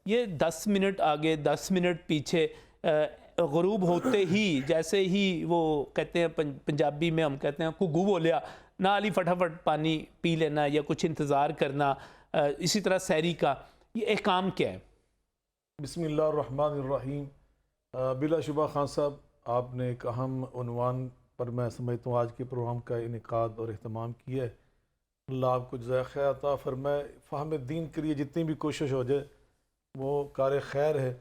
یہ 10 منٹ آگے 10 منٹ پیچھے، غروب ہوتے ہی جیسے ہی وہ کہتے ہیں پنجابی میں ہم کہتے ہیں کگو بولیا، نال ہی فٹافٹ پانی پی لینا یا کچھ انتظار کرنا، اسی طرح سحری کا، یہ احکام کیا ہے؟ بسم اللہ الرحمن الرحیم۔ بلا شبہ خان صاحب آپ نے ایک اہم عنوان پر میں سمجھتا ہوں آج کے پروگرام کا انعقاد اور اہتمام کیا ہے۔ اللہ آپ کو جزائے خیر عطا فرمائے۔ فہم دین کے لیے جتنی بھی کوشش ہو جائے وہ کار خیر ہے۔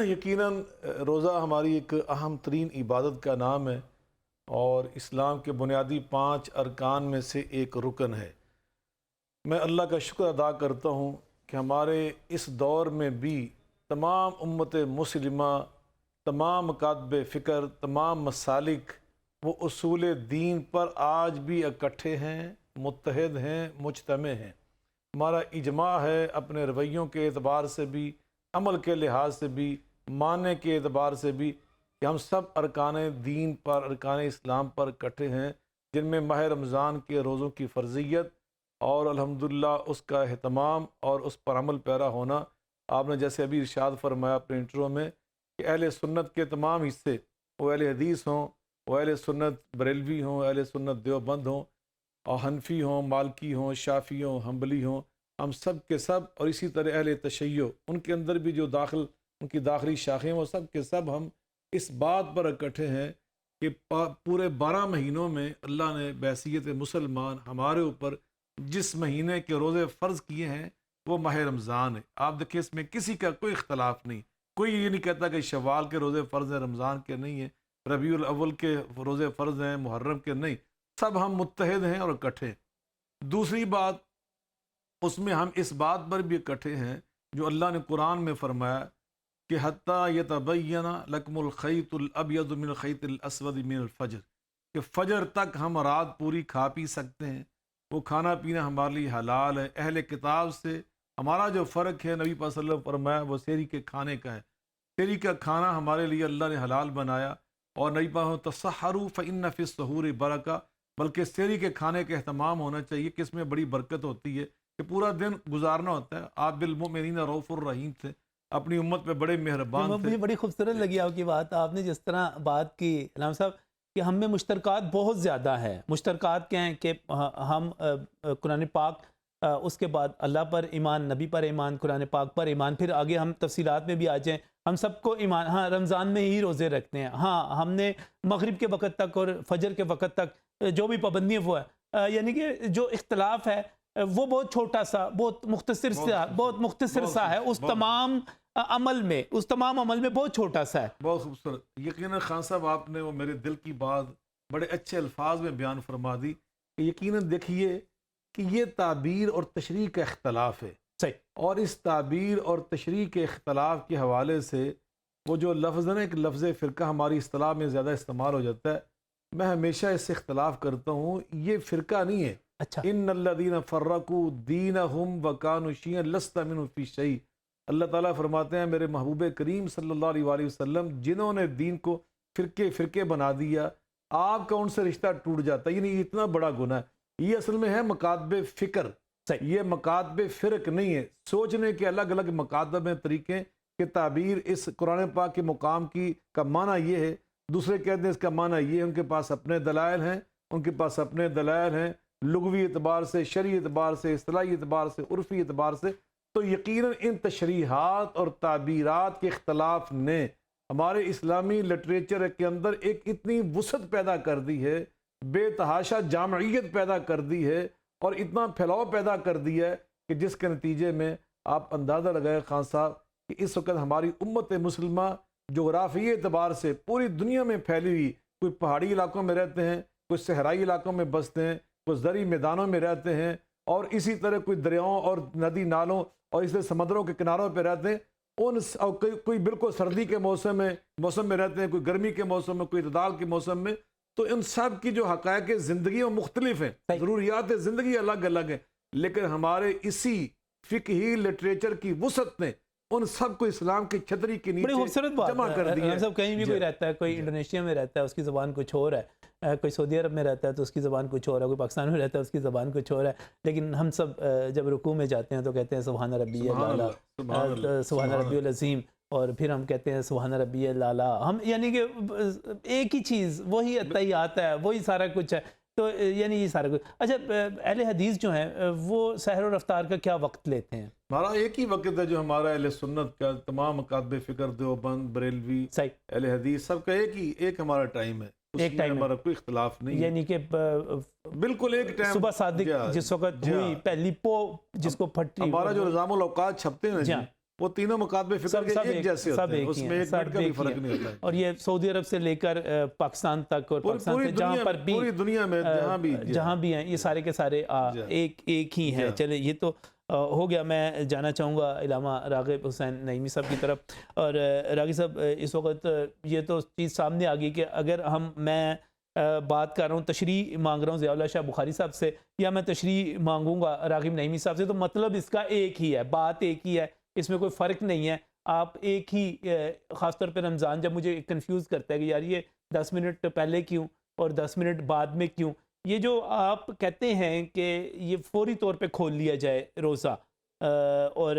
یقیناً روزہ ہماری ایک اہم ترین عبادت کا نام ہے اور اسلام کے بنیادی 5 ارکان میں سے ایک رکن ہے۔ میں اللہ کا شکر ادا کرتا ہوں کہ ہمارے اس دور میں بھی تمام امت مسلمہ، تمام مکاتب فکر، تمام مسالک وہ اصول دین پر آج بھی اکٹھے ہیں، متحد ہیں، مجتمع ہیں۔ ہمارا اجماع ہے اپنے رویوں کے اعتبار سے بھی، عمل کے لحاظ سے بھی، معنی کے اعتبار سے بھی، کہ ہم سب ارکان دین پر، ارکان اسلام پر اکٹھے ہیں، جن میں ماہ رمضان کے روزوں کی فرضیت اور الحمدللہ اس کا اہتمام اور اس پر عمل پیرا ہونا۔ آپ نے جیسے ابھی ارشاد فرمایا اپنے انٹرو میں کہ اہل سنت کے تمام حصے، وہ اہل حدیث ہوں، وہ اہل سنت بریلوی ہوں، اہل سنت دیوبند ہوں، اور حنفی ہوں، مالکی ہوں، شافعی ہوں، حنبلی ہوں، ہم سب کے سب، اور اسی طرح اہل تشیع، ان کے اندر بھی جو ان کی داخلی شاخیں، وہ سب کے سب ہم اس بات پر اکٹھے ہیں کہ پورے 12 مہینوں میں اللہ نے بحیثیت مسلمان ہمارے اوپر جس مہینے کے روزے فرض کیے ہیں وہ ماہ رمضان ہے۔ آپ دیکھیں اس میں کسی کا کوئی اختلاف نہیں، کوئی یہ نہیں کہتا کہ شوال کے روزے فرض ہیں، رمضان کے نہیں ہیں، ربیع الاول کے روزے فرض ہیں، محرم کے نہیں، سب ہم متحد ہیں اور اکٹھے۔ دوسری بات، اس میں ہم اس بات پر بھی اکٹھے ہیں جو اللہ نے قرآن میں فرمایا کہ حتیٰ یتبین لکم الخیط الابیض من الخیط الاسود من الفجر، کہ فجر تک ہم رات پوری کھا پی سکتے ہیں، وہ کھانا پینا ہمارے لیے حلال ہے۔ اہل کتاب سے ہمارا جو فرق ہے، نبی پاک صلی اللہ علیہ وسلم فرمایا وہ سحری کے کھانے کا ہے۔ سحری کا کھانا ہمارے لیے اللہ نے حلال بنایا، اور نبی پاک تسحروا فإن فی السحور برکہ، بلکہ سحری کے کھانے کا اہتمام ہونا چاہیے کہ اس میں بڑی برکت ہوتی ہے، کہ پورا دن گزارنا ہوتا ہے۔ آپ بالمؤمنین رؤوف الرحیم تھے، اپنی امت پہ بڑے مہربان تھے۔ مجھے بڑی خوبصورت لگی آپ کی بات، آپ نے جس طرح بات کی علامہ صاحب کہ ہم میں مشترکات بہت زیادہ ہیں۔ مشترکات کیا ہیں کہ ہم قرآن پاک، اس کے بعد اللہ پر ایمان، نبی پر ایمان، قرآن پاک پر ایمان، پھر آگے ہم تفصیلات میں بھی آ جائیں، ہم سب کو ایمان، ہاں رمضان میں ہی روزے رکھتے ہیں، ہاں ہم نے مغرب کے وقت تک اور فجر کے وقت تک جو بھی پابندیاں وہ ہے، یعنی کہ جو اختلاف ہے وہ بہت چھوٹا سا، بہت مختصر سا ہے، اس تمام عمل میں بہت چھوٹا سا ہے۔ بہت خوبصورت۔ یقیناً خان صاحب آپ نے وہ میرے دل کی بات بڑے اچھے الفاظ میں بیان فرما دی کہ یقیناً دیکھیے کہ یہ تعبیر اور تشریح کا اختلاف ہے، صحیح، اور اس تعبیر اور تشریح کے اختلاف کے حوالے سے وہ جو لفظ ہے، ایک لفظ فرقہ ہماری اصطلاح میں زیادہ استعمال ہو جاتا ہے، میں ہمیشہ اس سے اختلاف کرتا ہوں، یہ فرقہ نہیں ہے۔ اچھا، ان الذین فرقوا دینہم وکانوا شیعا لست منہم فی شیء، اللہ تعالیٰ فرماتے ہیں میرے محبوب کریم صلی اللہ علیہ وآلہ وسلم جنہوں نے دین کو فرقے بنا دیا، آپ کا ان سے رشتہ ٹوٹ جاتا ہے، یعنی یہ اتنا بڑا گناہ ہے۔ یہ اصل میں ہے مکاتب فکر، یہ مکاتب فرق نہیں ہے، سوچنے کے الگ الگ مکاتب میں طریقے کہ تعبیر اس قرآن پاک کے مقام کی کا معنی یہ ہے، دوسرے کہتے ہیں اس کا معنی یہ ہے، ان کے پاس اپنے دلائل ہیں، ان کے پاس اپنے دلائل ہیں، لغوی اعتبار سے، شرعی اعتبار سے، اصطلاحی اعتبار سے، عرفی اعتبار سے۔ تو یقیناً ان تشریحات اور تعبیرات کے اختلاف نے ہمارے اسلامی لٹریچر کے اندر ایک اتنی وسعت پیدا کر دی ہے، بے تحاشا جامعیت پیدا کر دی ہے، اور اتنا پھیلاؤ پیدا کر دیا ہے کہ جس کے نتیجے میں آپ اندازہ لگائیں خان صاحب کہ اس وقت ہماری امت مسلمہ جغرافیائی اعتبار سے پوری دنیا میں پھیلی ہوئی، کوئی پہاڑی علاقوں میں رہتے ہیں، کوئی صحرائی علاقوں میں بستے ہیں، کوئی زرعی میدانوں میں رہتے ہیں، اور اسی طرح کوئی دریاؤں اور ندی نالوں اور اس طرح سمندروں کے کناروں پہ رہتے ہیں، کوئی بالکل سردی کے موسم میں رہتے ہیں، کوئی گرمی کے موسم میں، کوئی اعتدال کے موسم میں۔ تو ان سب کی جو حقائق زندگی وہ مختلف ہیں، ضروریات زندگی الگ الگ ہیں، لیکن ہمارے اسی فقہی لٹریچر کی وسعت نے ان سب کو اسلام کی چھتری کے نیچے جمع کر دیا ہے۔ کہیں بھی کوئی رہتا ہے، کوئی انڈونیشیا میں رہتا ہے، اس کی زبان کچھ اور ہے، کوئی سعودی عرب میں رہتا ہے تو اس کی زبان کچھ اور ہے، کوئی پاکستان میں رہتا ہے اس کی زبان کچھ اور ہے، لیکن ہم سب جب رکوع میں جاتے ہیں تو کہتے ہیں سبحان ربی سبحان الاعلیٰ، اللہ، سبحان اللہ، سبحان ربی العظیم، اور پھر ہم کہتے ہیں سبحان ربی الاعلیٰ. ہم یعنی کہ ایک ہی چیز، وہی اتحیات ہے، وہی سارا کچھ ہے. تو یعنی یہ سارا کچھ. اچھا اہل حدیث جو ہیں وہ سحر و رفتار کا کیا وقت لیتے ہیں؟ ہمارا ایک ہی وقت ہے جو ہمارا اہل سنت کا، تمام مکاتب فکر، دیوبند، بریلوی، صحیح، اہل حدیث، سب کا ایک ہمارا ٹائم ہے، اس ایک میں ٹائم ہے. ہمارا کوئی اختلاف نہیں ہے، یعنی کہ بالکل ایک ٹائم. صبح صادق جس وقت ہوئی پہلی پو جس کو پھٹی، ہمارا جو نظام الاوقات چھپتے ہیں نا، وہ تینوں مکاتب فکر کے ایک جیسے ہوتے ہیں، اس میں ایک منٹ کا بھی فرق نہیں ہوتا ہے. اور یہ سعودی عرب سے لے کر پاکستان تک، اور پاکستان سے جہاں پر بھی، پوری دنیا میں جہاں بھی ہیں، یہ سارے کے سارے ایک ہی ہیں. چلے یہ تو ہو گیا. میں جانا چاہوں گا علامہ راغب حسین نعیمی صاحب کی طرف. اور راغب صاحب اس وقت یہ تو چیز سامنے آ گئی کہ اگر میں بات کر رہا ہوں، تشریح مانگ رہا ہوں ضیاء اللہ شاہ بخاری صاحب سے، یا میں تشریح مانگوں گا راغب نعیمی صاحب سے، تو مطلب اس کا ایک ہی ہے، بات ایک ہی ہے، اس میں کوئی فرق نہیں ہے. آپ ایک ہی، خاص طور پہ رمضان جب مجھے کنفیوز کرتا ہے کہ یار یہ 10 منٹ پہلے کیوں اور 10 منٹ بعد میں کیوں، یہ جو آپ کہتے ہیں کہ یہ فوری طور پہ کھول لیا جائے روزہ، اور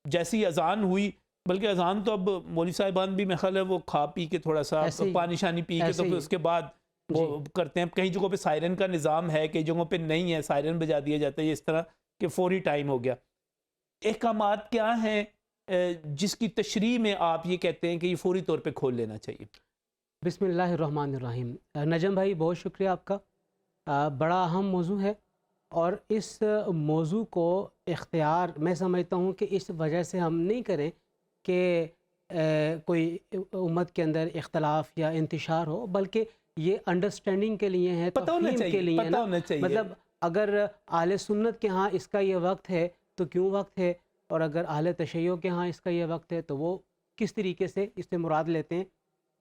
جیسی اذان ہوئی، بلکہ اذان تو اب مولوی صاحبان بھی میرا خیال ہے وہ کھا پی کے تھوڑا سا پانی شانی پی کے تو پھر اس کے بعد وہ کرتے ہیں. کئی جگہوں پہ سائرن کا نظام ہے، کئی جگہوں پہ نہیں ہے، سائرن بجا دیا جاتا ہے. یہ اس طرح کہ فوری ٹائم ہو گیا. احکامات کیا ہیں جس کی تشریح میں آپ یہ کہتے ہیں کہ یہ فوری طور پہ کھول لینا چاہیے؟ بسم اللہ الرحمن الرحیم. نجم بھائی بہت شکریہ آپ کا. بڑا اہم موضوع ہے، اور اس موضوع کو اختیار میں سمجھتا ہوں کہ اس وجہ سے ہم نہیں کریں کہ کوئی امت کے اندر اختلاف یا انتشار ہو، بلکہ یہ انڈرسٹینڈنگ کے لیے ہے، تفہیم کے لیے ہے نا. مطلب اگر اہل سنت کے ہاں اس کا یہ وقت ہے تو کیوں وقت ہے، اور اگر اہل تشیع کے ہاں اس کا یہ وقت ہے تو وہ کس طریقے سے اس سے مراد لیتے ہیں.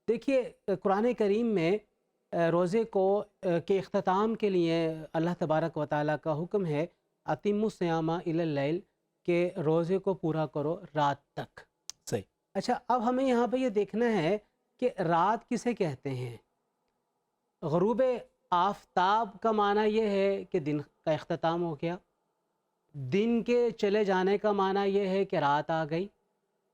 دیکھیے قرآن کریم میں روزے کو کے اختتام کے لیے اللہ تبارک و تعالیٰ کا حکم ہے اتم الصیام الی اللیل، کہ روزے کو پورا کرو رات تک. صحیح. اچھا اب ہمیں یہاں پہ یہ دیکھنا ہے کہ رات کسے کہتے ہیں. غروب آفتاب کا معنی یہ ہے کہ دن کا اختتام ہو گیا، دن کے چلے جانے کا معنی یہ ہے کہ رات آ گئی،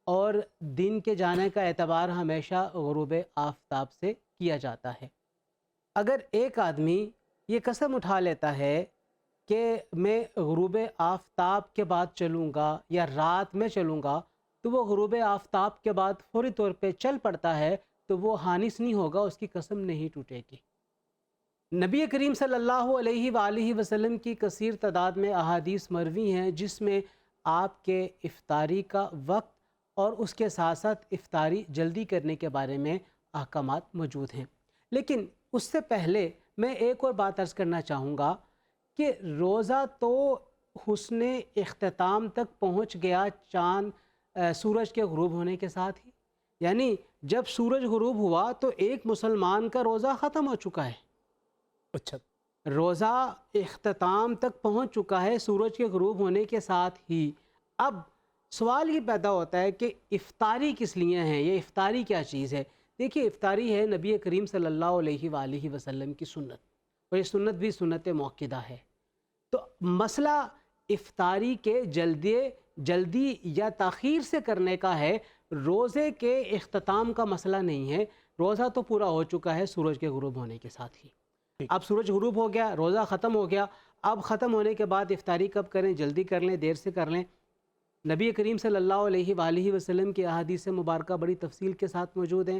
اور دن کے جانے کا اعتبار ہمیشہ غروب آفتاب سے کیا جاتا ہے. اگر ایک آدمی یہ قسم اٹھا لیتا ہے کہ میں غروب آفتاب کے بعد چلوں گا یا رات میں چلوں گا، تو وہ غروب آفتاب کے بعد فوری طور پہ چل پڑتا ہے، تو وہ حانث نہیں ہوگا، اس کی قسم نہیں ٹوٹے گی. نبی کریم صلی اللہ علیہ وآلہ وسلم کی کثیر تعداد میں احادیث مروی ہیں جس میں آپ کے افطاری کا وقت اور اس کے ساتھ ساتھ افطاری جلدی کرنے کے بارے میں احکامات موجود ہیں. لیکن اس سے پہلے میں ایک اور بات عرض کرنا چاہوں گا کہ روزہ تو حسن اختتام تک پہنچ گیا سورج کے غروب ہونے کے ساتھ ہی. یعنی جب سورج غروب ہوا تو ایک مسلمان کا روزہ ختم ہو چکا ہے. اچھا، روزہ اختتام تک پہنچ چکا ہے سورج کے غروب ہونے کے ساتھ ہی. اب سوال یہ پیدا ہوتا ہے کہ افطاری کس لیے ہے، یہ افطاری کیا چیز ہے. دیکھیے افطاری ہے نبی کریم صلی اللہ علیہ وآلہ وسلم کی سنت، اور یہ سنت بھی سنت موقدہ ہے. تو مسئلہ افطاری کے جلدی یا تاخیر سے کرنے کا ہے، روزے کے اختتام کا مسئلہ نہیں ہے. روزہ تو پورا ہو چکا ہے سورج کے غروب ہونے کے ساتھ ہی. اب سورج غروب ہو گیا، روزہ ختم ہو گیا. اب ختم ہونے کے بعد افطاری کب کریں، جلدی کر لیں دیر سے کر لیں. نبی کریم صلی اللہ علیہ وآلہ وسلم کی احادیث مبارکہ بڑی تفصیل کے ساتھ موجود ہیں.